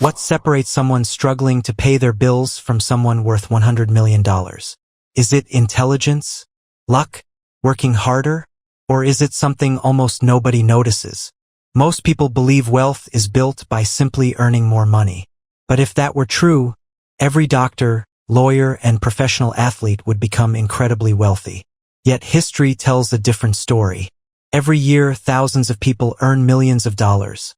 What separates someone struggling to pay their bills from someone worth $100 million? Is it intelligence? Luck? Working harder? Or is it something almost nobody notices? Most people believe wealth is built by simply earning more money. But if that were true, every doctor, lawyer, and professional athlete would become incredibly wealthy. Yet history tells a different story. Every year, thousands of people earn millions of dollars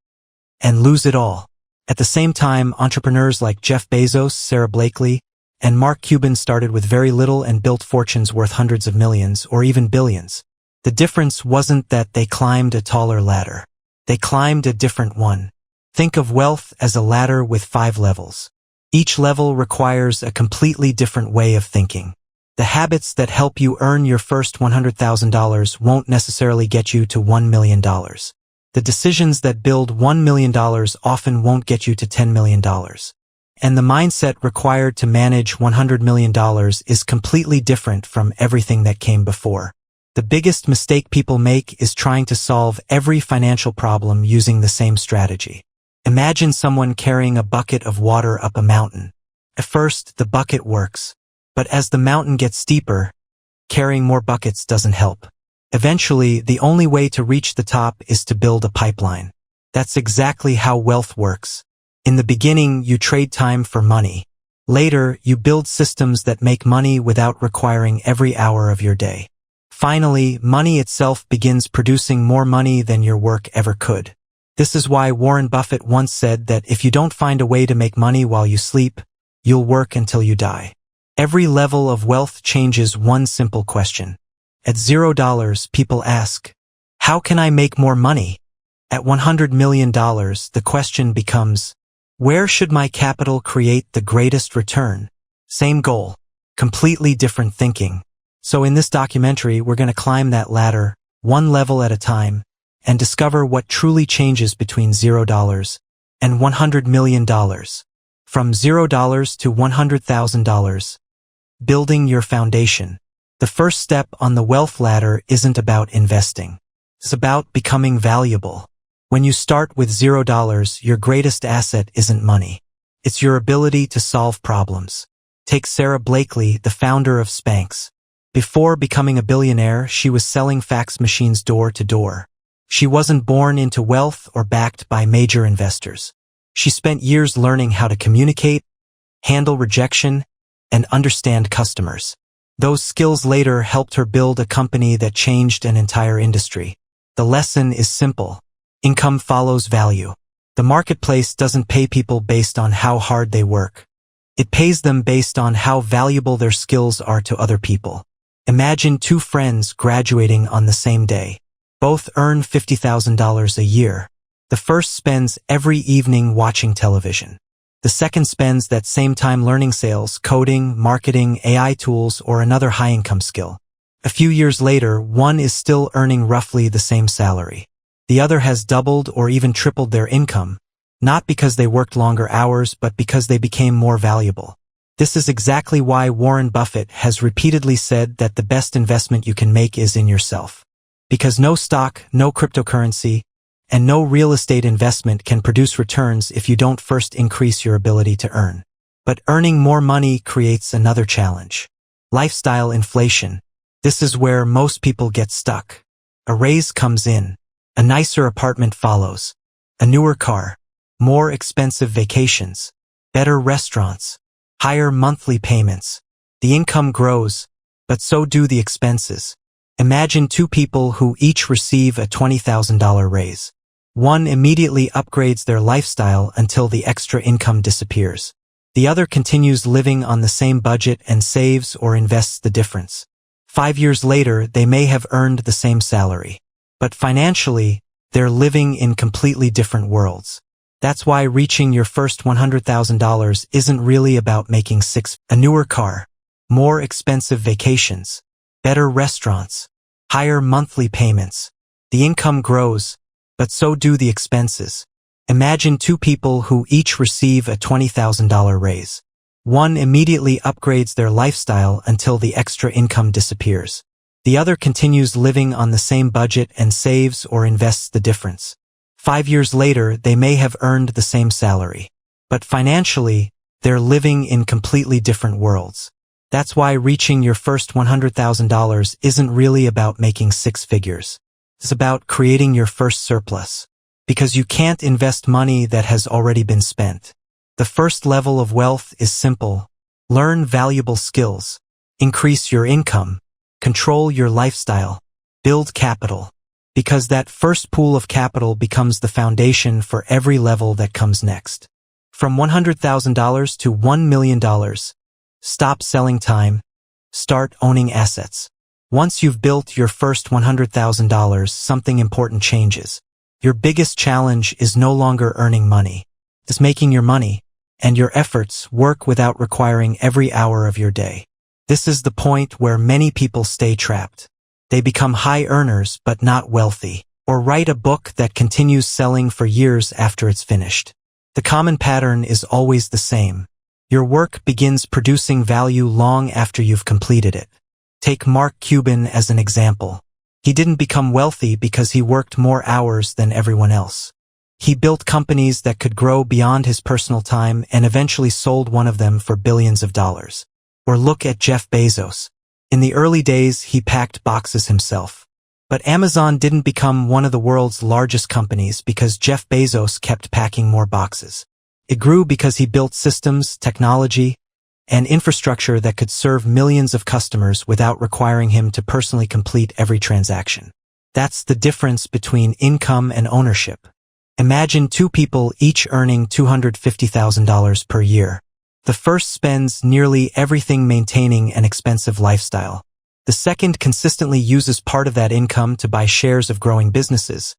and lose it all. At the same time, entrepreneurs like Jeff Bezos, Sarah Blakely, and Mark Cuban started with very little and built fortunes worth hundreds of millions or even billions. The difference wasn't that they climbed a taller ladder. They climbed a different one. Think of wealth as a ladder with 5 levels. Each level requires a completely different way of thinking. The habits that help you earn your first $100,000 won't necessarily get you to $1 million. The decisions that build $1 million often won't get you to $10 million. And the mindset required to manage $100 million is completely different from everything that came before. The biggest mistake people make is trying to solve every financial problem using the same strategy. Imagine someone carrying a bucket of water up a mountain. At first, the bucket works. But as the mountain gets steeper, carrying more buckets doesn't help. Eventually, the only way to reach the top is to build a pipeline. That's exactly how wealth works. In the beginning, you trade time for money. Later, you build systems that make money without requiring every hour of your day. Finally, money itself begins producing more money than your work ever could. This is why Warren Buffett once said that if you don't find a way to make money while you sleep, you'll work until you die. Every level of wealth changes one simple question. At $0, people ask, how can I make more money? At $100 million, the question becomes, where should my capital create the greatest return? Same goal, completely different thinking. So in this documentary, we're going to climb that ladder, one level at a time, and discover what truly changes between $0 and $100 million. From $0 to $100,000. Building your foundation. The first step on the wealth ladder isn't about investing. It's about becoming valuable. When you start with $0, your greatest asset isn't money. It's your ability to solve problems. Take Sarah Blakely, the founder of Spanx. Before becoming a billionaire, she was selling fax machines door to door. She wasn't born into wealth or backed by major investors. She spent years learning how to communicate, handle rejection, and understand customers. Those skills later helped her build a company that changed an entire industry. The lesson is simple. Income follows value. The marketplace doesn't pay people based on how hard they work. It pays them based on how valuable their skills are to other people. Imagine 2 friends graduating on the same day. Both earn $50,000 a year. The first spends every evening watching television. The second spends that same time learning sales, coding, marketing, AI tools, or another high-income skill. A few years later, one is still earning roughly the same salary. The other has doubled or even tripled their income, not because they worked longer hours, but because they became more valuable. This is exactly why Warren Buffett has repeatedly said that the best investment you can make is in yourself. Because no stock, no cryptocurrency, and no real estate investment can produce returns if you don't first increase your ability to earn. But earning more money creates another challenge. Lifestyle inflation. This is where most people get stuck. A raise comes in. A nicer apartment follows. A newer car. More expensive vacations. Better restaurants. Higher monthly payments. The income grows, but so do the expenses. Imagine 2 people who each receive a $20,000 raise. One immediately upgrades their lifestyle until the extra income disappears. The other continues living on the same budget and saves or invests the difference. 5 years later, they may have earned the same salary. But financially, they're living in completely different worlds. That's why reaching your first $100,000 isn't really about making a newer car, more expensive vacations, better restaurants, higher monthly payments. The income grows, but so do the expenses. Imagine 2 people who each receive a $20,000 raise. One immediately upgrades their lifestyle until the extra income disappears. The other continues living on the same budget and saves or invests the difference. 5 years later, they may have earned the same salary. But financially, they're living in completely different worlds. That's why reaching your first $100,000 isn't really about making six figures. It's about creating your first surplus. Because you can't invest money that has already been spent. The first level of wealth is simple. Learn valuable skills. Increase your income. Control your lifestyle. Build capital. Because that first pool of capital becomes the foundation for every level that comes next. From $100,000 to $1 million. Stop selling time. Start owning assets. Once you've built your first $100,000, something important changes. Your biggest challenge is no longer earning money. It's making your money, and your efforts work without requiring every hour of your day. This is the point where many people stay trapped. They become high earners but not wealthy, or write a book that continues selling for years after it's finished. The common pattern is always the same. Your work begins producing value long after you've completed it. Take Mark Cuban as an example. He didn't become wealthy because he worked more hours than everyone else. He built companies that could grow beyond his personal time and eventually sold one of them for billions of dollars. Or look at Jeff Bezos. In the early days, he packed boxes himself. But Amazon didn't become one of the world's largest companies because Jeff Bezos kept packing more boxes. It grew because he built systems, technology, and infrastructure that could serve millions of customers without requiring him to personally complete every transaction. That's the difference between income and ownership. Imagine two people each earning $250,000 per year. The first spends nearly everything maintaining an expensive lifestyle. The second consistently uses part of that income to buy shares of growing businesses,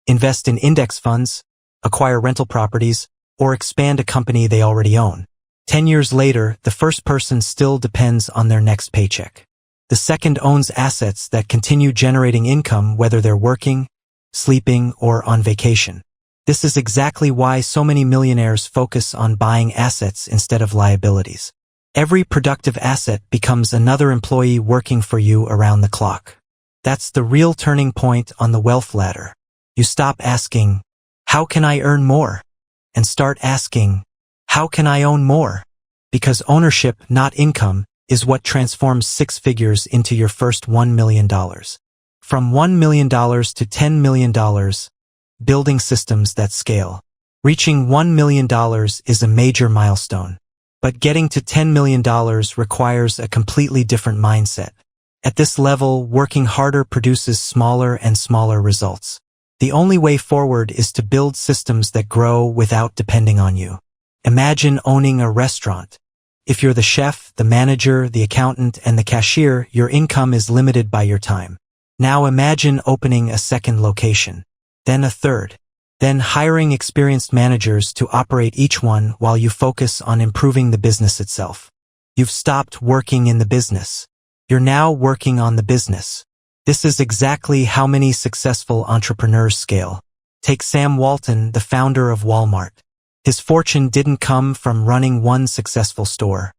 invest in index funds, acquire rental properties, or expand a company they already own. 10 years later, the first person still depends on their next paycheck. The second owns assets that continue generating income whether they're working, sleeping, or on vacation. This is exactly why so many millionaires focus on buying assets instead of liabilities. Every productive asset becomes another employee working for you around the clock. That's the real turning point on the wealth ladder. You stop asking, "How can I earn more?" and start asking, "How can I own more?" Because ownership, not income, is what transforms six figures into your first $1 million. From $1 million to $10 million, building systems that scale. Reaching $1 million is a major milestone. But getting to $10 million requires a completely different mindset. At this level, working harder produces smaller and smaller results. The only way forward is to build systems that grow without depending on you. Imagine owning a restaurant. If you're the chef, the manager, the accountant, and the cashier, your income is limited by your time. Now imagine opening a second location, then a third, then hiring experienced managers to operate each one while you focus on improving the business itself. You've stopped working in the business. You're now working on the business. This is exactly how many successful entrepreneurs scale. Take Sam Walton, the founder of Walmart. His fortune didn't come from running one successful store.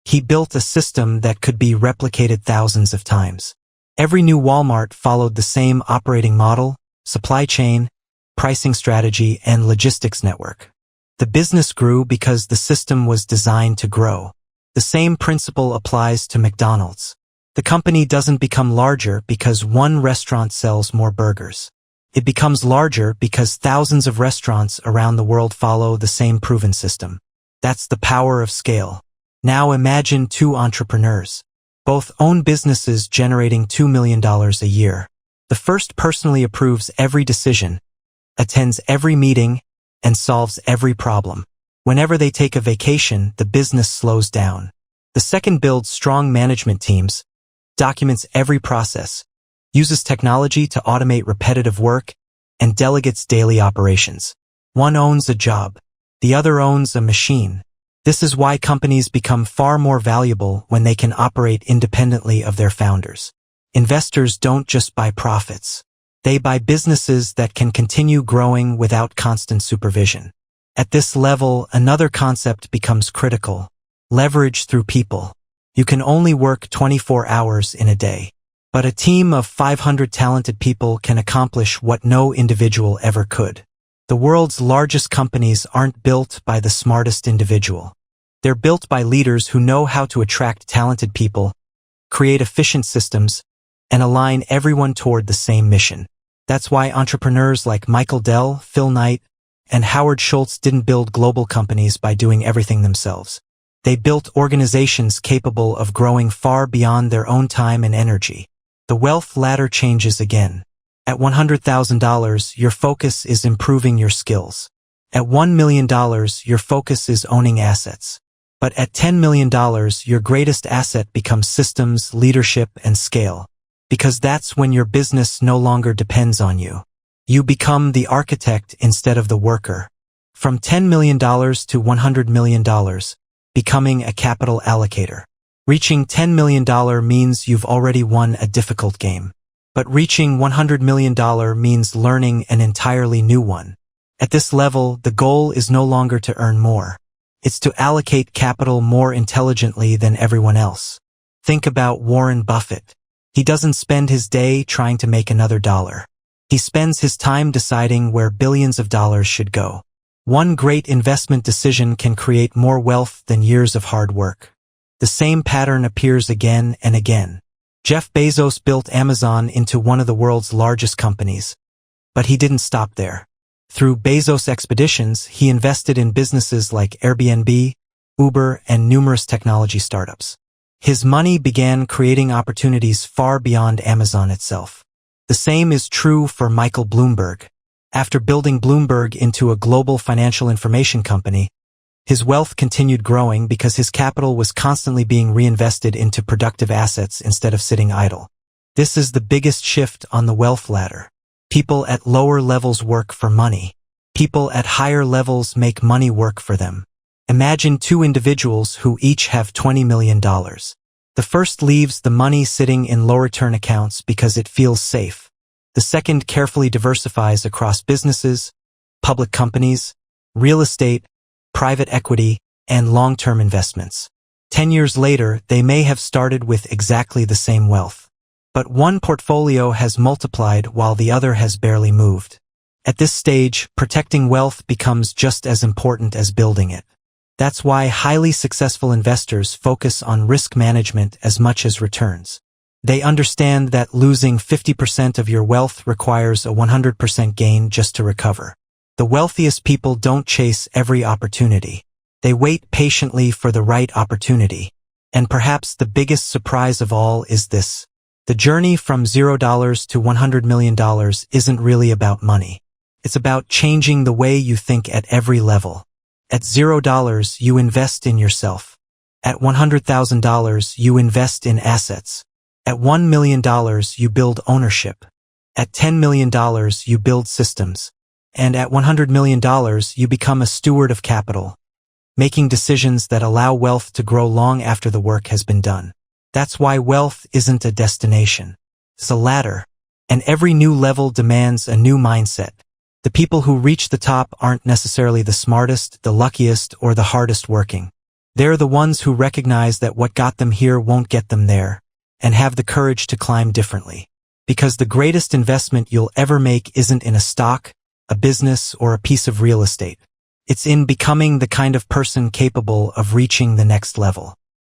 He built a system that could be replicated thousands of times. Every new Walmart followed the same operating model, supply chain, pricing strategy, and logistics network. The business grew because the system was designed to grow. The same principle applies to McDonald's. The company doesn't become larger because one restaurant sells more burgers. It becomes larger because thousands of restaurants around the world follow the same proven system. That's the power of scale. Now imagine two entrepreneurs. Both own businesses generating $2 million a year. The first personally approves every decision, attends every meeting, and solves every problem. Whenever they take a vacation, the business slows down. The second builds strong management teams, documents every process, uses technology to automate repetitive work, and delegates daily operations. One owns a job. The other owns a machine. This is why companies become far more valuable when they can operate independently of their founders. Investors don't just buy profits. They buy businesses that can continue growing without constant supervision. At this level, another concept becomes critical. Leverage through people. You can only work 24 hours in a day. But a team of 500 talented people can accomplish what no individual ever could. The world's largest companies aren't built by the smartest individual. They're built by leaders who know how to attract talented people, create efficient systems, and align everyone toward the same mission. That's why entrepreneurs like Michael Dell, Phil Knight, and Howard Schultz didn't build global companies by doing everything themselves. They built organizations capable of growing far beyond their own time and energy. The wealth ladder changes again. At $100,000, your focus is improving your skills. At $1 million, your focus is owning assets. But at $10 million, your greatest asset becomes systems, leadership, and scale. Because that's when your business no longer depends on you. You become the architect instead of the worker. From $10 million to $100 million, becoming a capital allocator. Reaching $10 million means you've already won a difficult game. But reaching $100 million means learning an entirely new one. At this level, the goal is no longer to earn more. It's to allocate capital more intelligently than everyone else. Think about Warren Buffett. He doesn't spend his day trying to make another dollar. He spends his time deciding where billions of dollars should go. One great investment decision can create more wealth than years of hard work. The same pattern appears again and again. Jeff Bezos built Amazon into one of the world's largest companies. But he didn't stop there. Through Bezos expeditions, he invested in businesses like Airbnb, Uber, and numerous technology startups. His money began creating opportunities far beyond Amazon itself. The same is true for Michael Bloomberg. After building Bloomberg into a global financial information company, his wealth continued growing because his capital was constantly being reinvested into productive assets instead of sitting idle. This is the biggest shift on the wealth ladder. People at lower levels work for money. People at higher levels make money work for them. Imagine two individuals who each have $20 million. The first leaves the money sitting in low-return accounts because it feels safe. The second carefully diversifies across businesses, public companies, real estate, private equity, and long-term investments. 10 years later, they may have started with exactly the same wealth. But one portfolio has multiplied while the other has barely moved. At this stage, protecting wealth becomes just as important as building it. That's why highly successful investors focus on risk management as much as returns. They understand that losing 50% of your wealth requires a 100% gain just to recover. The wealthiest people don't chase every opportunity. They wait patiently for the right opportunity. And perhaps the biggest surprise of all is this. The journey from $0 to $100 million isn't really about money. It's about changing the way you think at every level. At $0, you invest in yourself. At $100,000, you invest in assets. At $1 million, you build ownership. At $10 million, you build systems. And at $100 million, you become a steward of capital, making decisions that allow wealth to grow long after the work has been done. That's why wealth isn't a destination. It's a ladder. And every new level demands a new mindset. The people who reach the top aren't necessarily the smartest, the luckiest, or the hardest working. They're the ones who recognize that what got them here won't get them there, and have the courage to climb differently. Because the greatest investment you'll ever make isn't in a stock, a business, or a piece of real estate. It's in becoming the kind of person capable of reaching the next level.